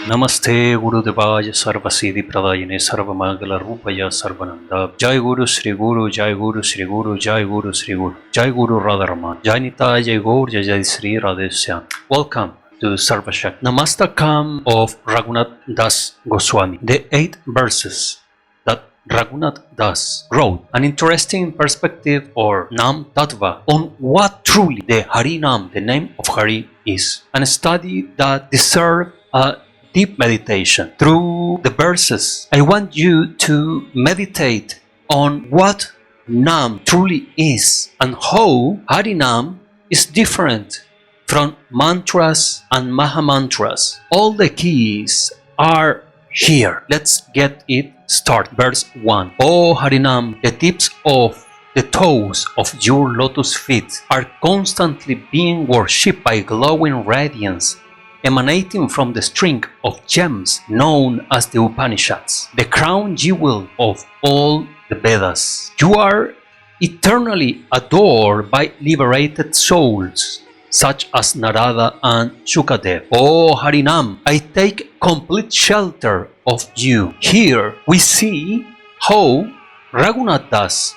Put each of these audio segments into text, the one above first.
Namaste Gurudevaya Sarvasiddhi Pradayane Sarvamangala Rupaya Sarvananda. Jai Guru Sri Guru, Jai Guru Sri Guru, Jai Guru Sri Guru, Jai Guru Radharama, Jai Nitaya Jai Gaur, Jai Sri Radheshyam. Welcome to Sarvashak Namastakam of Raghunath Das Goswami. The 8 verses that Raghunath Das wrote an interesting perspective or Nam Tattva on what truly the Harinam, the name of Hari, is. And a study that deserves a deep meditation. Through the verses, I want you to meditate on what Nam truly is and how Harinam is different from mantras and mahamantras. All the keys are here. Let's get it started. Verse 1. O Harinam, the tips of the toes of your lotus feet are constantly being worshipped by glowing radiance emanating from the string of gems known as the Upanisads, the crown jewel of all the Vedas. You are eternally adored by liberated souls such as Narada and Sukadeva. O Harinam, I take complete shelter of you. Here we see how Raghunath Das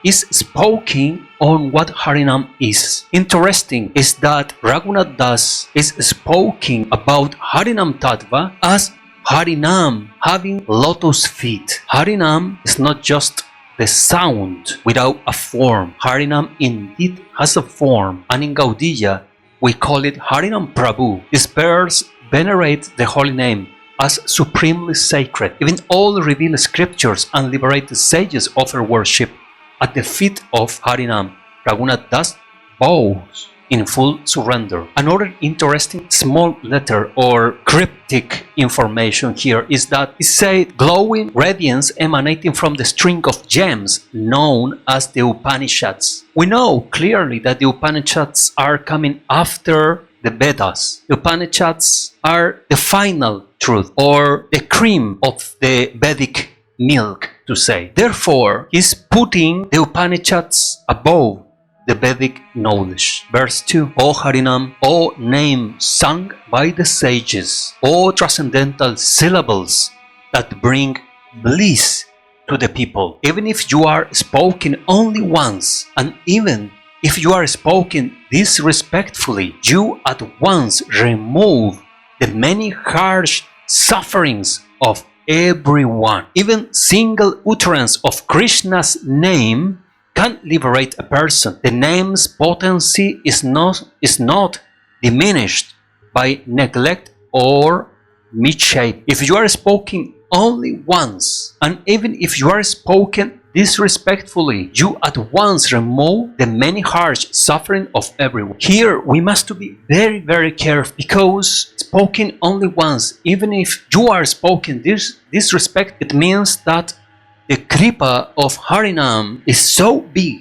is speaking on what Harinam is. Interesting is that Raghunath Das is speaking about Harinam Tattva as Harinam having lotus feet. Harinam is not just the sound without a form. Harinam indeed has a form, and in Gaudiya we call it Harinam Prabhu. This verse venerates the holy name as supremely sacred. Even all revealed scriptures and liberated sages offer worship at the feet of Harinam. Raghunath Das bows in full surrender. Another interesting small letter or cryptic information here is that it says glowing radiance emanating from the string of gems known as the Upanisads. We know clearly that the Upanishads are coming after the Vedas. The Upanishads are the final truth or the cream of the Vedic milk, to say. Therefore, he's putting the Upanishads above the Vedic knowledge. Verse 2. O Harinam, O name sung by the sages, O transcendental syllables that bring bliss to the people. Even if you are spoken only once, and even if you are spoken disrespectfully, you at once remove the many harsh sufferings of everyone. Even single utterance of Krishna's name can liberate a person. The name's potency is not diminished by neglect or misshape. If you are spoken only once, and even if you are spoken disrespectfully, you at once remove the many harsh suffering of everyone. Here we must be very, very careful, because spoken only once, even if you are spoken disrespect, it means that the kripa of Harinam is so big,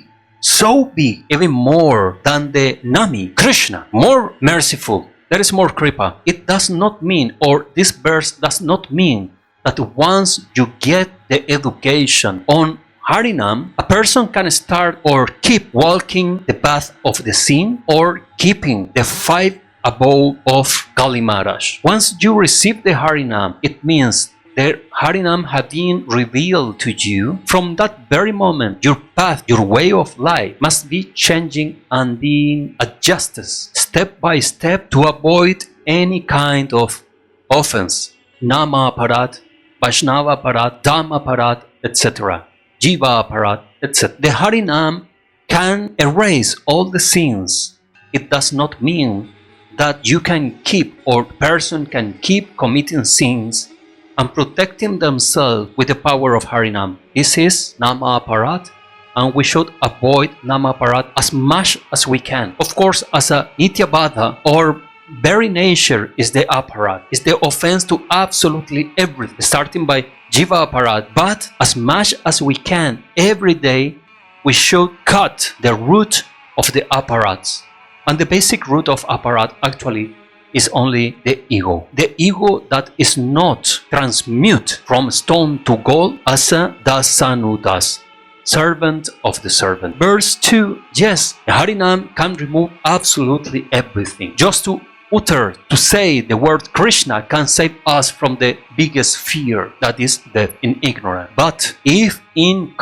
even more than the Nami, Krishna, more merciful. There is more kripa. It does not mean, or this verse does not mean, that once you get the education on Harinam, a person can start or keep walking the path of the sin or keeping the 5 above of Kali Maharaj. Once you receive the Harinam, it means the Harinam have been revealed to you. From that very moment, your path, your way of life must be changing and being adjusted step by step to avoid any kind of offense. Nama Parat, Vaishnava Parat, Dhamma Parat, etc. Jiva Parat, etc. The Harinam can erase all the sins. It does not mean that you can keep, or person can keep committing sins and protecting themselves with the power of Harinam. This is Nama Parat, and we should avoid Nama Parat as much as we can. Of course, as a Nityabadha, or very nature is the aparat, is the offense to absolutely everything, starting by Jiva Aparat. But as much as we can, every day, we should cut the root of the apparats. And the basic root of apparat actually is only the ego. The ego that is not transmute from stone to gold as a Dasa does. servant of the servant. Verse 2, yes, the Harinam can remove absolutely everything. Just to utter, to say the word Krishna can save us from the biggest fear, that is death in ignorance. But if being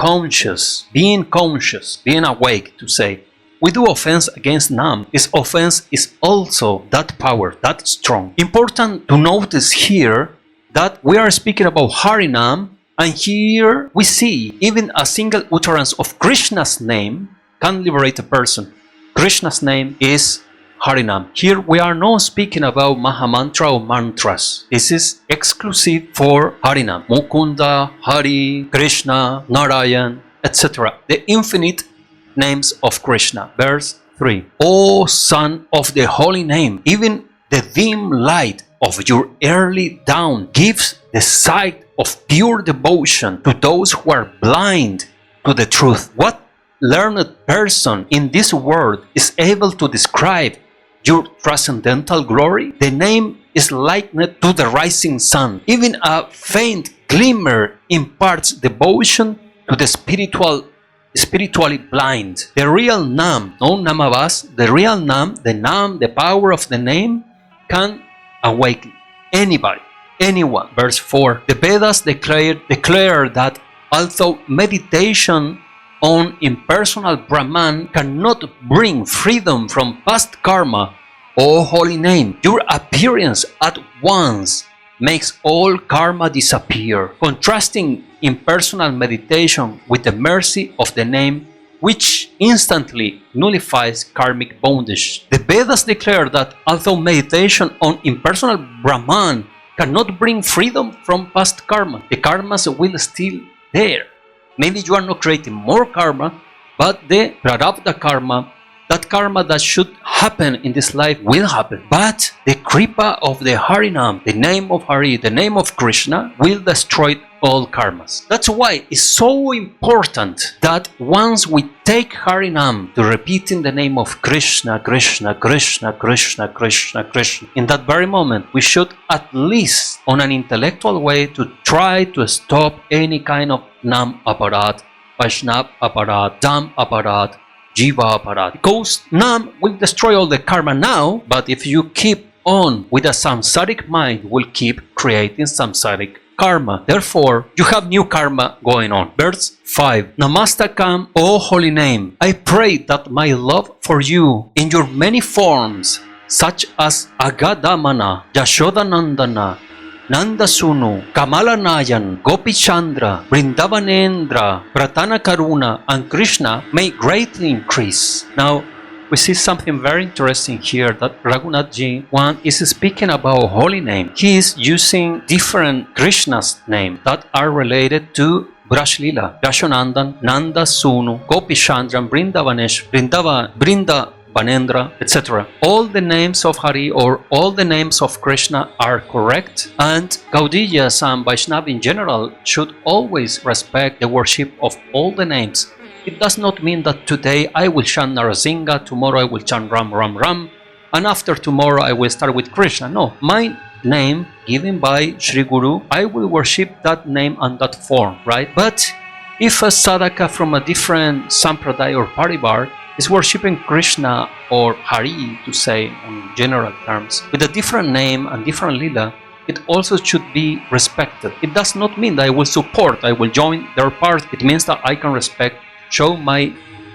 awake to say, we do offense against Nam, this offense is also that power, that strong. Important to notice here that we are speaking about Harinam, and here we see even a single utterance of Krishna's name can liberate a person. Krishna's name is Harinam. Here we are not speaking about Mahamantra or mantras. This is exclusive for Harinam. Mukunda, Hari, Krishna, Narayan, etc. The infinite names of Krishna. Verse 3. O Son of the Holy Name, even the dim light of your early dawn gives the sight of pure devotion to those who are blind to the truth. What learned person in this world is able to describe your transcendental glory? The name is likened to the rising sun. Even a faint glimmer imparts devotion to the spiritually blind. The real Nam, no Namavas, the real Nam, the power of the name can awaken anybody, anyone. Verse 4. The Vedas declare that although meditation on impersonal Brahman cannot bring freedom from past karma, O holy name, your appearance at once makes all karma disappear, contrasting impersonal meditation with the mercy of the name, which instantly nullifies karmic bondage. The Vedas declare that although meditation on impersonal Brahman cannot bring freedom from past karma, the karmas will still there. Maybe you are not creating more karma, but the prarabdha karma, that karma that should happen in this life will happen. But the kripa of the Harinam, the name of Hari, the name of Krishna, will destroy all karmas. That's why it's so important that once we take Harinam to repeating the name of Krishna, Krishna, Krishna, Krishna, Krishna, Krishna, in that very moment we should at least on an intellectual way to try to stop any kind of Nam aparat, Vaishnav aparat, Dham aparat, Jiva aparat. Because Nam will destroy all the karma now, but if you keep on with a samsaric mind, will keep creating samsaric karma. Therefore, you have new karma going on. Verse 5. Namastakam, O holy name, I pray that my love for you in your many forms, such as Agadamana, Yashodanandana, Nandasunu, Kamalanayan, Gopichandra, Vrindavanendra, Pratana Karuna, and Krishna may greatly increase. Now, we see something very interesting here that Raghunath ji, one is speaking about holy name. He is using different Krishna's name that are related to Braj Lila, Yashanandan, Nanda Sunu, Gopi Chandran, Vrindavanendra, etc. All the names of Hari or all the names of Krishna are correct, and Gaudiyas and Vaishnava in general should always respect the worship of all the names. It does not mean that today I will chant Narasimha, tomorrow I will chant Ram Ram Ram, and after tomorrow I will start with Krishna. No, my name given by Sri Guru, I will worship that name and that form, right? But if a sadhaka from a different sampradaya or parivar is worshipping Krishna or Hari, to say in general terms, with a different name and different lila, it also should be respected. It does not mean that I will support, I will join their part. It means that I can respect, show my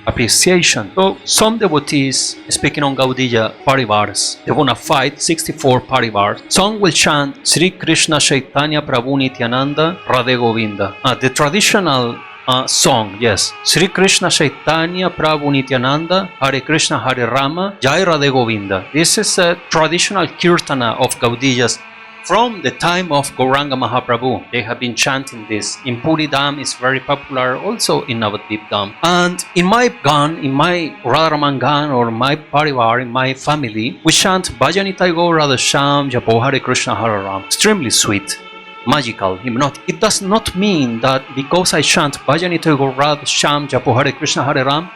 appreciation. So some devotees, speaking on Gaudiya Parivars, the bona fide 64 Parivars, some will chant Sri Krishna Chaitanya Prabhu Nityananda Radhe Govinda. The traditional song, yes, Sri Krishna Chaitanya Prabhu Nityananda Hare Krishna Hare Rama Jai Radhe Govinda. This is a traditional kirtana of Gaudiyas from the time of Gauranga Mahaprabhu. They have been chanting this. In Puri Dham is very popular, also in Navadvip Dham. And in my Gan, in my Radharaman Gan or my Parivar, in my family, we chant Bhajanitai Gaur Radheshyam Japo Hare Krishna Hare Ram. Extremely sweet, magical, hypnotic. It does not mean that because I chant Bhajanitai Gaur Radheshyam Japo Hare Krishna Hare Ram,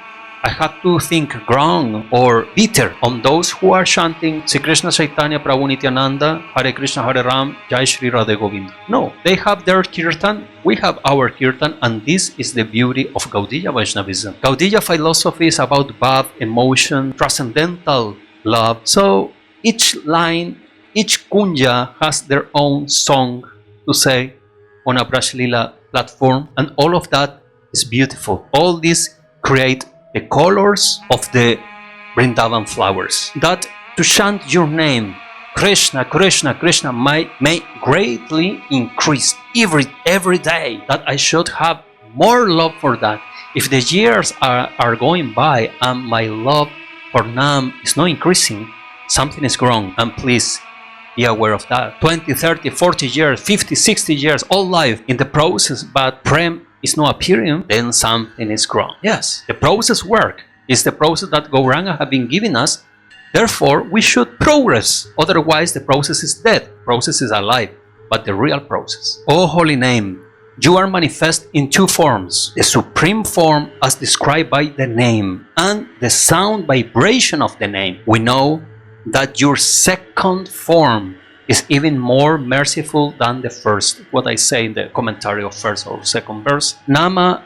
I have to think wrong or bitter on those who are chanting Sri Krishna Chaitanya Prabhu Nityananda, Hare Krishna Hare Ram, Jay Sri Radheshyam. No, they have their kirtan, we have our kirtan, and this is the beauty of Gaudiya Vaishnavism. Gaudiya philosophy is about bhav, emotion, transcendental love. So each line, each kunja has their own song to say on a Brajlila platform, and all of that is beautiful. All these create the colors of the Vrindavan flowers. That to chant your name, Krishna, Krishna, Krishna, may greatly increase every day. That I should have more love for that. If the years are going by and my love for Nam is not increasing, something is wrong, and please be aware of that. 20, 30, 40 years, 50, 60 years, all life in the process, but Prem is not appearing, then something is wrong. Yes, the process work is the process that Gauranga have been giving us. Therefore, we should progress. Otherwise, the process is dead. Process is alive, but the real process. Oh, holy name, you are manifest in two forms. The supreme form as described by the name and the sound vibration of the name. We know that your second form is even more merciful than the first. What I say in the commentary of first or second verse. Nama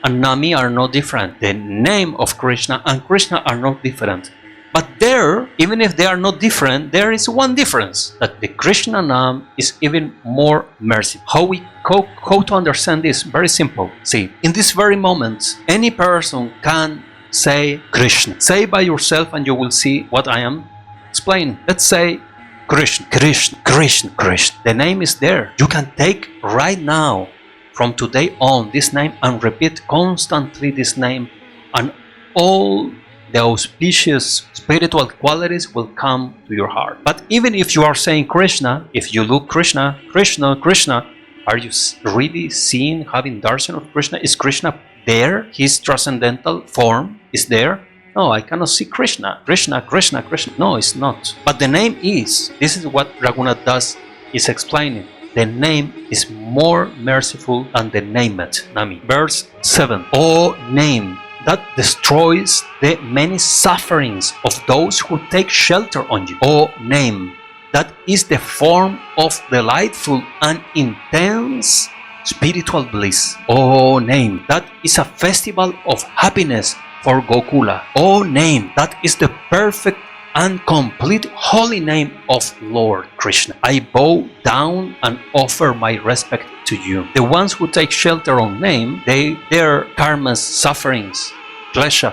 and Nami are not different. The name of Krishna and Krishna are not different. But there, even if they are not different, there is one difference. That the Krishna Nam is even more merciful. How to understand this? Very simple. See, in this very moment, any person can say Krishna. Say by yourself and you will see what I am explaining. Let's say Krishna, Krishna, Krishna, Krishna. The name is there. You can take right now, from today on, this name and repeat constantly this name, and all the auspicious spiritual qualities will come to your heart. But even if you are saying Krishna, if you look Krishna, Krishna, Krishna, are you really seeing, having darshan of Krishna? Is Krishna there? His transcendental form is there? No, I cannot see Krishna. Krishna, Krishna, Krishna. No, it's not. But the name is. This is what Raghunath Das is explaining. The name is more merciful than the named, Nami. Verse 7. O name that destroys the many sufferings of those who take shelter on you. O name that is the form of delightful and intense spiritual bliss. O name that is a festival of happiness for Gokula. O name that is the perfect and complete holy name of Lord Krishna. I bow down and offer my respect to you. The ones who take shelter on name, their karmas, sufferings, pleasure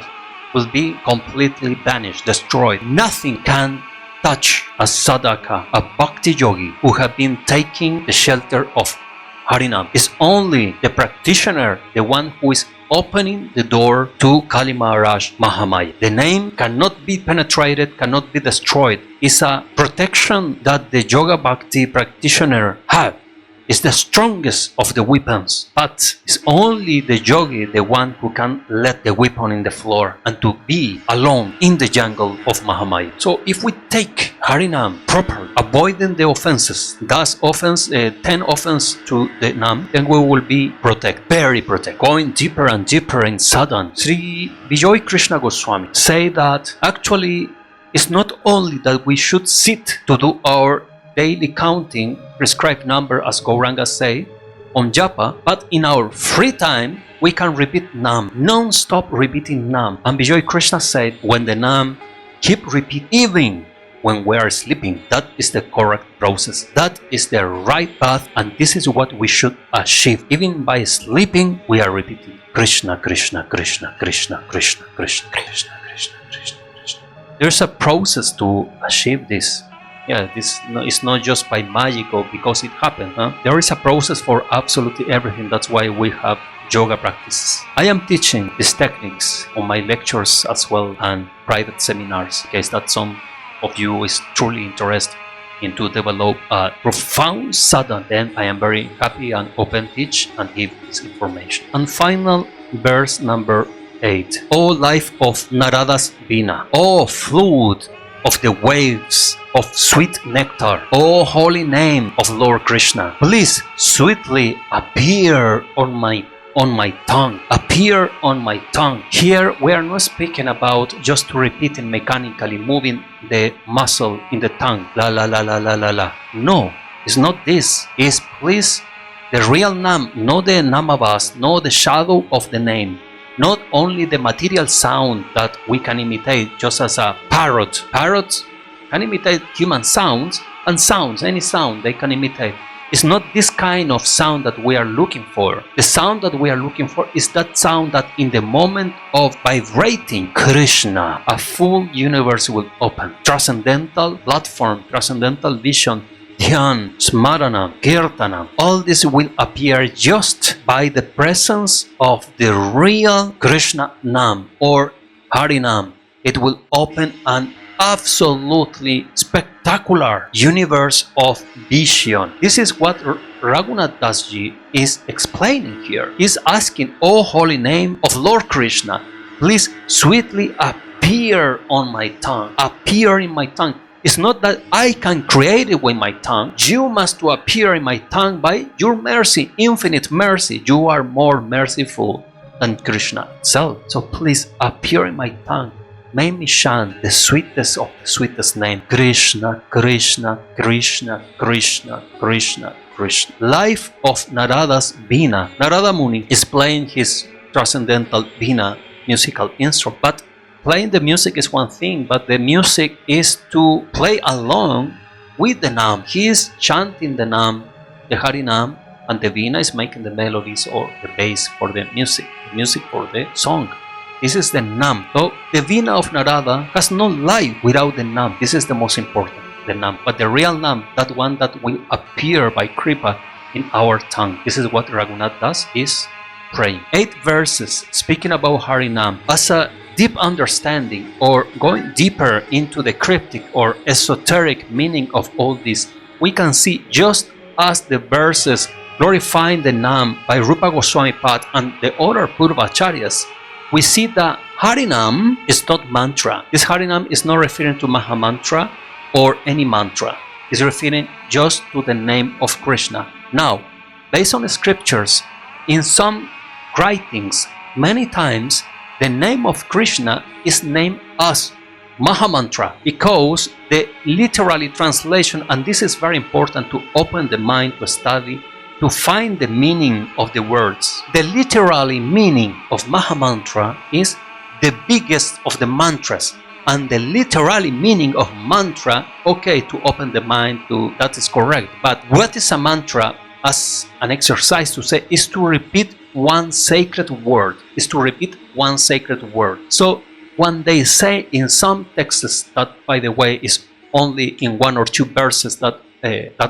will be completely banished, destroyed. Nothing can touch a sadhaka, a bhakti yogi who have been taking the shelter of Harinama. It's only the practitioner, the one who is opening the door to Kali Maharaj Mahamaya. The name cannot be penetrated, cannot be destroyed. It's a protection that the Yoga Bhakti practitioner have. It's the strongest of the weapons, but it's only the yogi, the one who can let the weapon in the floor and to be alone in the jungle of Mahamaya. So if we take Harinam properly, avoiding the offenses, thus 10 offense to the Nam, then we will be protected, very protected. Going deeper and deeper in sadhana, Sri Vijay Krishna Goswami say that actually it's not only that we should sit to do our daily counting, prescribed number as Gauranga say, on japa, but in our free time, we can repeat Nam, non-stop repeating Nam. And Vijay Krishna said, when the Nam keep repeat even when we are sleeping, that is the correct process. That is the right path, and this is what we should achieve. Even by sleeping, we are repeating Krishna, Krishna, Krishna, Krishna, Krishna, Krishna, Krishna, Krishna, Krishna, Krishna. There's a process to achieve this. Yeah, this is not just by magic or because it happened. There is a process for absolutely everything. That's why we have yoga practices. I am teaching these techniques on my lectures as well and private seminars, in case that some of you is truly interested in to develop a profound sadhana. Then I am very happy and open teach and give this information. And final verse number 8. O life of Narada's Vina, O fluid of the waves of sweet nectar, O holy name of Lord Krishna, please sweetly appear on on my tongue, appear on my tongue. Here we are not speaking about just repeating mechanically, moving the muscle in the tongue, la la la la la la la. No, it's not this. It's please the real Nam, not the Namavas, not the shadow of the name. Not only the material sound that we can imitate, just as a parrot. Parrots can imitate human sounds, and sounds, any sound they can imitate. It's not this kind of sound that we are looking for. The sound that we are looking for is that sound that in the moment of vibrating Krishna, a full universe will open. Transcendental platform, transcendental vision, dhyan, smarana, kirtana, all this will appear just by the presence of the real Krishna Nam or Harinam. It will open an absolutely spectacular universe of vision. This is what Raghunath Das Ji is explaining here. He's asking, "O holy name of Lord Krishna, please sweetly appear on my tongue, appear in my tongue." It's not that I can create it with my tongue. You must appear in my tongue by your mercy, infinite mercy. You are more merciful than Krishna itself. So please appear in my tongue. Make me chant the sweetest of the sweetest name. Krishna, Krishna, Krishna, Krishna, Krishna, Krishna. Life of Narada's Veena. Narada Muni is playing his transcendental Veena musical instrument. But playing the music is one thing, but the music is to play along with the Nam. He is chanting the Nam, the Harinam, and the Veena is making the melodies or the bass for the music for the song. This is the Nam. So the Veena of Narada has no life without the Nam. This is the most important, the Nam. But the real Nam, that one that will appear by Kripa in our tongue. This is what Raghunath does, is praying. 8 verses speaking about Harinam as a deep understanding or going deeper into the cryptic or esoteric meaning of all this. We can see just as the verses glorifying the Nam by Rupa Goswami Pad and the other Purva acharyas, we see that Harinam is not mantra. This Harinam is not referring to Mahamantra or any mantra. It's referring just to the name of Krishna. Now, based on the scriptures, in some writings, many times the name of Krishna is named as Mahamantra because the literally translation, and this is very important to open the mind to study, to find the meaning of the words. The literally meaning of Mahamantra is the biggest of the mantras, and the literally meaning of mantra, okay, to open the mind to that is correct. But what is a mantra as an exercise to say is to repeat one sacred word, is to repeat one sacred word. So when they say in some texts that, by the way, is only in 1 or 2 verses that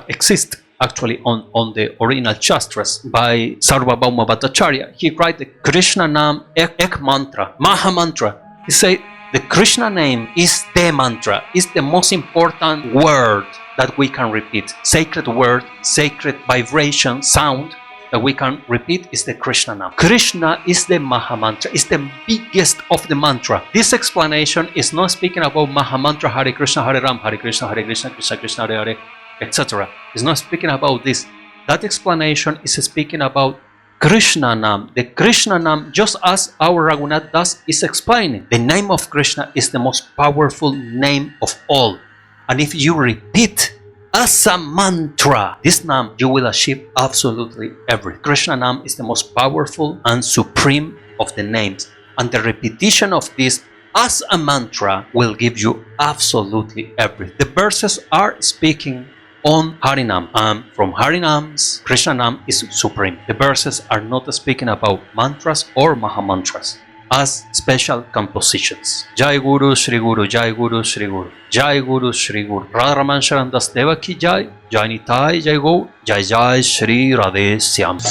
exist actually on the original Shastras by Sarvabhauma Bhattacharya, he writes the Krishna Nam Ek Mantra, Maha Mantra. He says the Krishna name is the mantra, is the most important word that we can repeat. Sacred word, sacred vibration, sound that we can repeat is the Krishna Nam. Krishna is the Maha Mantra, is the biggest of the mantra. This explanation is not speaking about Maha Mantra, Hare Krishna, Hare Ram, Hare Krishna, Krishna Krishna, Hare Hare, etc. It's not speaking about this. That explanation is speaking about Krishna Nam. The Krishna Nam, just as our Raghunath Das is explaining, the name of Krishna is the most powerful name of all. And if you repeat as a mantra this Nam, you will achieve absolutely everything. Krishna Nam is the most powerful and supreme of the names. And the repetition of this as a mantra will give you absolutely everything. The verses are speaking on Harinam, and from Harinam's Krishna Nam is supreme. The verses are not speaking about mantras or Mahamantras as special compositions. Jai Guru Shri Guru, Jai Guru Shri Guru, Jai Guru Shri Guru. Radharaman Sharandas Deva ki Jai, Jai Nitai Jai Go, Jai Jai Sri Radheshyam.